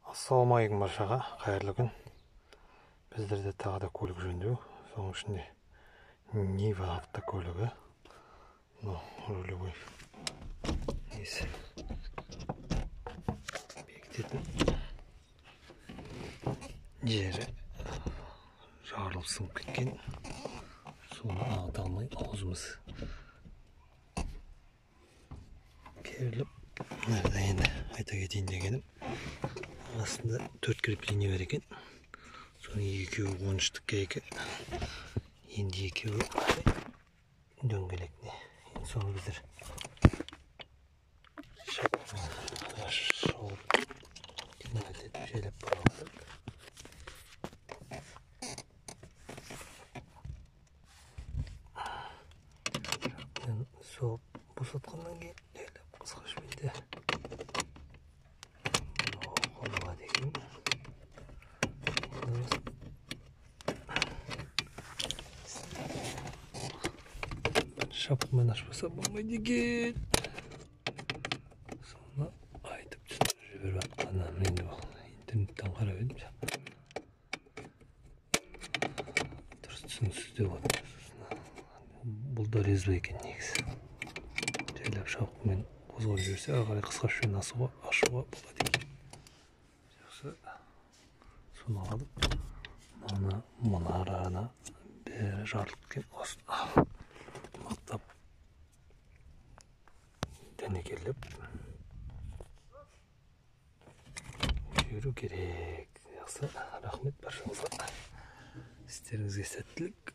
Ассалаумағалейкум баршаға, қайырлы күн. Біздерде тағы да көлік жөндеу. Соның ішінде Нива автокөлігі. Рулевой несі бекітетін жері жарылып сынып кеткен. Соны ағыта алмай аузымыз керіліп, мәрді енді айта кетейін дегенім. Aslında 4 крепление var ekan. Sonra 2 13'lükka ekan. Endi 2 döngülekli. Sonra bizler şov kinayet şeylep bıraktık. Soğuk bu satkandan keyin öyle kısqaş bindi. Şapkımı açmasa bulmaydı ekan. Sonra aytып түсіндіріп жіберіп жатқаннан енді интернеттен қарап едім. Дұрыс түсініксіз деп отыр. Бұл да резво екен негізі. Жайлап шапкамен қозғап жіберсе ары қарай қысқа шөйін ашуға болады екен. Жақсы. Соны алып, мына араны бәрі жарылып кеткен. Осыны мақтап дәнекерлеп жүру керек. Жақсы, рахмет баршаңызға. Істеріңізге сәттілік.